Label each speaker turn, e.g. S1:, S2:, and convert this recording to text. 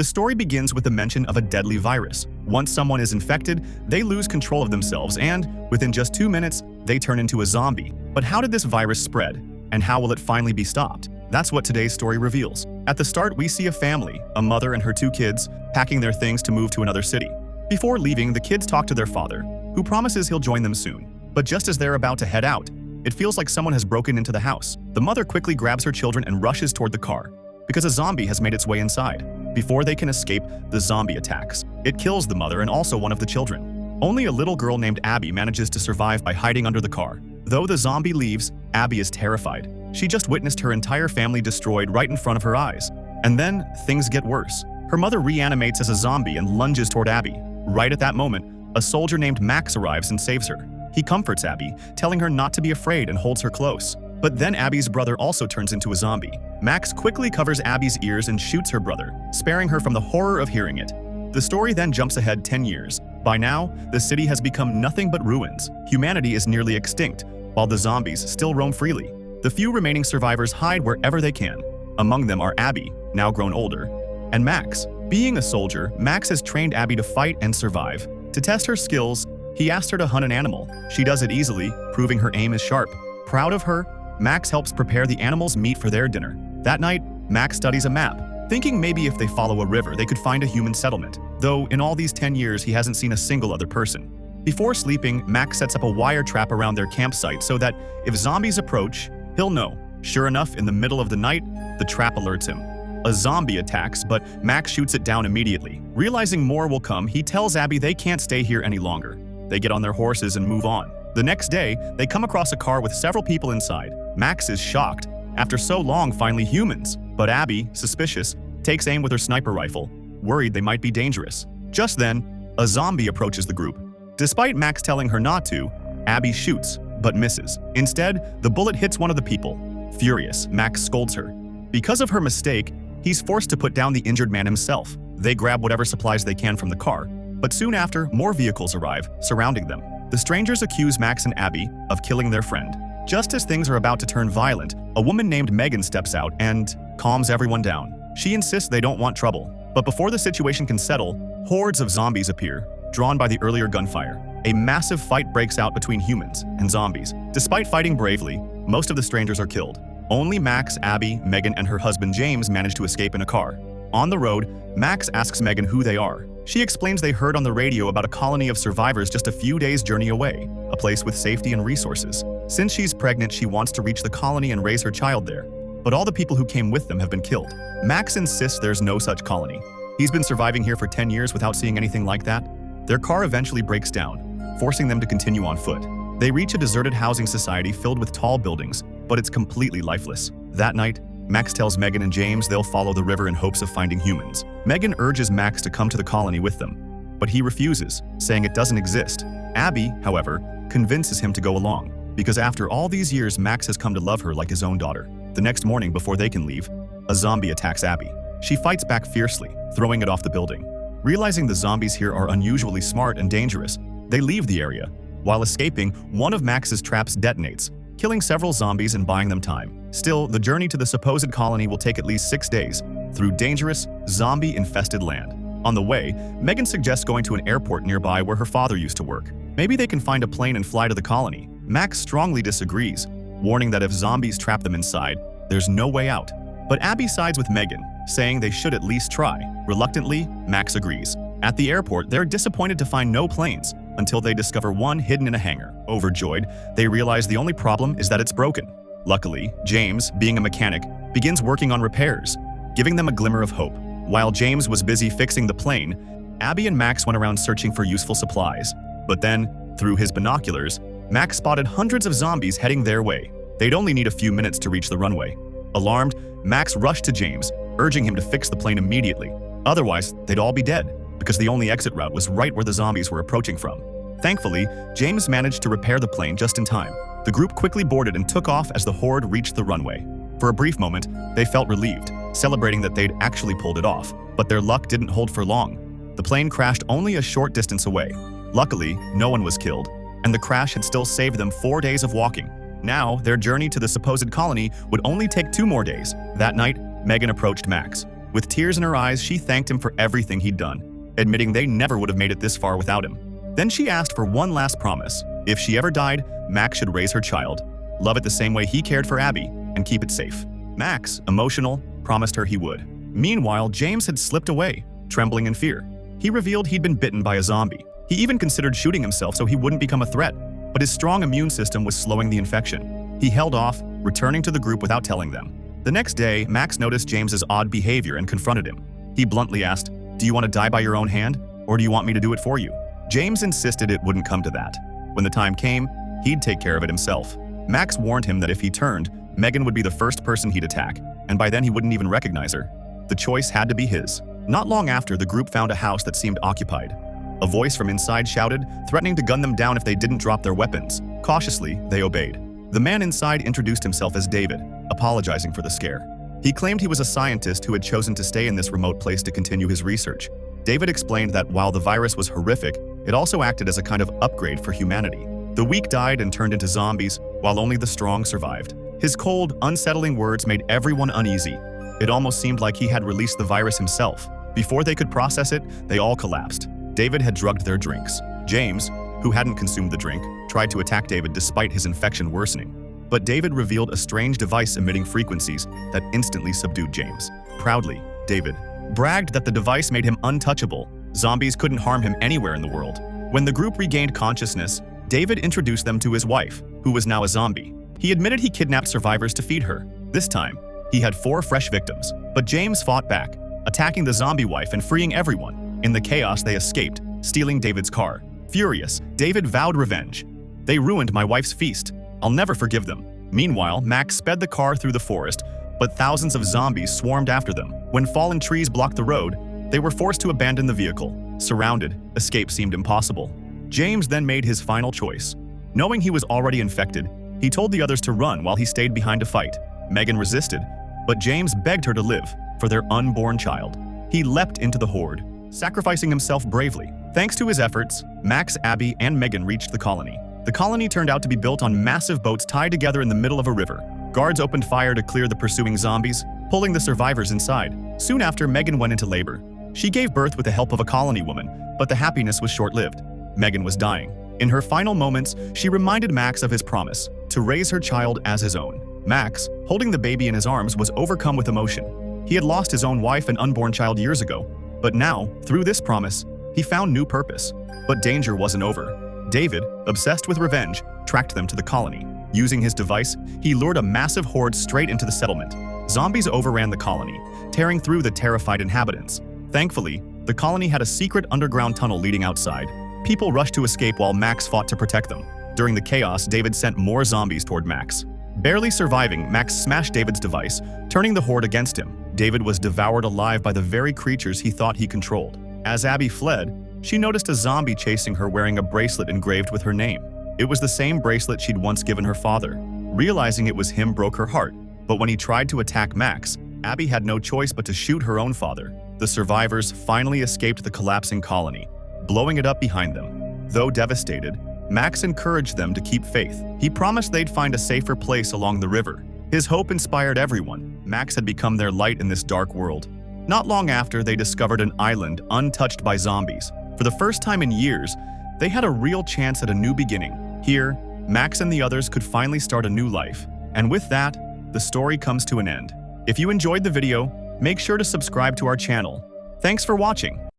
S1: The story begins with the mention of a deadly virus. Once someone is infected, they lose control of themselves and, within just 2 minutes, they turn into a zombie. But how did this virus spread? And how will it finally be stopped? That's what today's story reveals. At the start, we see a family, a mother and her 2 kids, packing their things to move to another city. Before leaving, the kids talk to their father, who promises he'll join them soon. But just as they're about to head out, it feels like someone has broken into the house. The mother quickly grabs her children and rushes toward the car, because a zombie has made its way inside. Before they can escape, the zombie attacks. It kills the mother and also one of the children. Only a little girl named Abby manages to survive by hiding under the car. Though the zombie leaves, Abby is terrified. She just witnessed her entire family destroyed right in front of her eyes. And then, things get worse. Her mother reanimates as a zombie and lunges toward Abby. Right at that moment, a soldier named Max arrives and saves her. He comforts Abby, telling her not to be afraid and holds her close. But then Abby's brother also turns into a zombie. Max quickly covers Abby's ears and shoots her brother, sparing her from the horror of hearing it. The story then jumps ahead 10 years. By now, the city has become nothing but ruins. Humanity is nearly extinct, while the zombies still roam freely. The few remaining survivors hide wherever they can. Among them are Abby, now grown older, and Max. Being a soldier, Max has trained Abby to fight and survive. To test her skills, he asked her to hunt an animal. She does it easily, proving her aim is sharp. Proud of her, Max helps prepare the animal's meat for their dinner. That night, Max studies a map, thinking maybe if they follow a river, they could find a human settlement. Though in all these 10 years, he hasn't seen a single other person. Before sleeping, Max sets up a wire trap around their campsite so that if zombies approach, he'll know. Sure enough, in the middle of the night, the trap alerts him. A zombie attacks, but Max shoots it down immediately. Realizing more will come, he tells Abby they can't stay here any longer. They get on their horses and move on. The next day, they come across a car with several people inside. Max is shocked. After so long, finally humans. But Abby, suspicious, takes aim with her sniper rifle, worried they might be dangerous. Just then, a zombie approaches the group. Despite Max telling her not to, Abby shoots, but misses. Instead, the bullet hits one of the people. Furious, Max scolds her. Because of her mistake, he's forced to put down the injured man himself. They grab whatever supplies they can from the car, but soon after, more vehicles arrive, surrounding them. The strangers accuse Max and Abby of killing their friend. Just as things are about to turn violent, a woman named Megan steps out and calms everyone down. She insists they don't want trouble. But before the situation can settle, hordes of zombies appear, drawn by the earlier gunfire. A massive fight breaks out between humans and zombies. Despite fighting bravely, most of the strangers are killed. Only Max, Abby, Megan, and her husband James manage to escape in a car. On the road, Max asks Megan who they are. She explains they heard on the radio about a colony of survivors just a few days' journey away, a place with safety and resources. Since she's pregnant, she wants to reach the colony and raise her child there. But all the people who came with them have been killed. Max insists there's no such colony. He's been surviving here for 10 years without seeing anything like that. Their car eventually breaks down, forcing them to continue on foot. They reach a deserted housing society filled with tall buildings, but it's completely lifeless. That night, Max tells Megan and James they'll follow the river in hopes of finding humans. Megan urges Max to come to the colony with them, but he refuses, saying it doesn't exist. Abby, however, convinces him to go along, because after all these years, Max has come to love her like his own daughter. The next morning, before they can leave, a zombie attacks Abby. She fights back fiercely, throwing it off the building. Realizing the zombies here are unusually smart and dangerous, they leave the area. While escaping, one of Max's traps detonates, killing several zombies and buying them time. Still, the journey to the supposed colony will take at least 6 days, through dangerous, zombie-infested land. On the way, Megan suggests going to an airport nearby where her father used to work. Maybe they can find a plane and fly to the colony. Max strongly disagrees, warning that if zombies trap them inside, there's no way out. But Abby sides with Megan, saying they should at least try. Reluctantly, Max agrees. At the airport, they're disappointed to find no planes, until they discover one hidden in a hangar. Overjoyed, they realize the only problem is that it's broken. Luckily, James, being a mechanic, begins working on repairs, giving them a glimmer of hope. While James was busy fixing the plane, Abby and Max went around searching for useful supplies. But then, through his binoculars, Max spotted hundreds of zombies heading their way. They'd only need a few minutes to reach the runway. Alarmed, Max rushed to James, urging him to fix the plane immediately. Otherwise, they'd all be dead, because the only exit route was right where the zombies were approaching from. Thankfully, James managed to repair the plane just in time. The group quickly boarded and took off as the horde reached the runway. For a brief moment, they felt relieved, celebrating that they'd actually pulled it off. But their luck didn't hold for long. The plane crashed only a short distance away. Luckily, no one was killed, and the crash had still saved them 4 days of walking. Now, their journey to the supposed colony would only take 2 more days. That night, Megan approached Max. With tears in her eyes, she thanked him for everything he'd done, admitting they never would have made it this far without him. Then she asked for one last promise. If she ever died, Max should raise her child, love it the same way he cared for Abby, and keep it safe. Max, emotional, promised her he would. Meanwhile, James had slipped away, trembling in fear. He revealed he'd been bitten by a zombie. He even considered shooting himself so he wouldn't become a threat, but his strong immune system was slowing the infection. He held off, returning to the group without telling them. The next day, Max noticed James's odd behavior and confronted him. He bluntly asked, "Do you want to die by your own hand, or do you want me to do it for you?" James insisted it wouldn't come to that. When the time came, he'd take care of it himself. Max warned him that if he turned, Megan would be the first person he'd attack, and by then he wouldn't even recognize her. The choice had to be his. Not long after, the group found a house that seemed occupied. A voice from inside shouted, threatening to gun them down if they didn't drop their weapons. Cautiously, they obeyed. The man inside introduced himself as David, apologizing for the scare. He claimed he was a scientist who had chosen to stay in this remote place to continue his research. David explained that while the virus was horrific, it also acted as a kind of upgrade for humanity. The weak died and turned into zombies, while only the strong survived. His cold, unsettling words made everyone uneasy. It almost seemed like he had released the virus himself. Before they could process it, they all collapsed. David had drugged their drinks. James, who hadn't consumed the drink, tried to attack David despite his infection worsening. But David revealed a strange device emitting frequencies that instantly subdued James. Proudly, David bragged that the device made him untouchable. Zombies couldn't harm him anywhere in the world. When the group regained consciousness, David introduced them to his wife, who was now a zombie. He admitted he kidnapped survivors to feed her. This time, he had 4 fresh victims, but James fought back, attacking the zombie wife and freeing everyone. In the chaos, they escaped, stealing David's car. Furious, David vowed revenge. "They ruined my wife's feast. I'll never forgive them." Meanwhile, Max sped the car through the forest, but thousands of zombies swarmed after them. When fallen trees blocked the road, they were forced to abandon the vehicle. Surrounded, escape seemed impossible. James then made his final choice. Knowing he was already infected, he told the others to run while he stayed behind to fight. Megan resisted, but James begged her to live for their unborn child. He leapt into the horde, sacrificing himself bravely. Thanks to his efforts, Max, Abby, and Megan reached the colony. The colony turned out to be built on massive boats tied together in the middle of a river. Guards opened fire to clear the pursuing zombies, pulling the survivors inside. Soon after, Megan went into labor. She gave birth with the help of a colony woman, but the happiness was short-lived. Megan was dying. In her final moments, she reminded Max of his promise to raise her child as his own. Max, holding the baby in his arms, was overcome with emotion. He had lost his own wife and unborn child years ago, but now, through this promise, he found new purpose. But danger wasn't over. David, obsessed with revenge, tracked them to the colony. Using his device, he lured a massive horde straight into the settlement. Zombies overran the colony, tearing through the terrified inhabitants. Thankfully, the colony had a secret underground tunnel leading outside. People rushed to escape while Max fought to protect them. During the chaos, David sent more zombies toward Max. Barely surviving, Max smashed David's device, turning the horde against him. David was devoured alive by the very creatures he thought he controlled. As Abby fled, she noticed a zombie chasing her wearing a bracelet engraved with her name. It was the same bracelet she'd once given her father. Realizing it was him broke her heart, but when he tried to attack Max, Abby had no choice but to shoot her own father. The survivors finally escaped the collapsing colony, blowing it up behind them. Though devastated, Max encouraged them to keep faith. He promised they'd find a safer place along the river. His hope inspired everyone. Max had become their light in this dark world. Not long after, they discovered an island untouched by zombies. For the first time in years, they had a real chance at a new beginning. Here, Max and the others could finally start a new life. And with that, the story comes to an end. If you enjoyed the video, make sure to subscribe to our channel. Thanks for watching.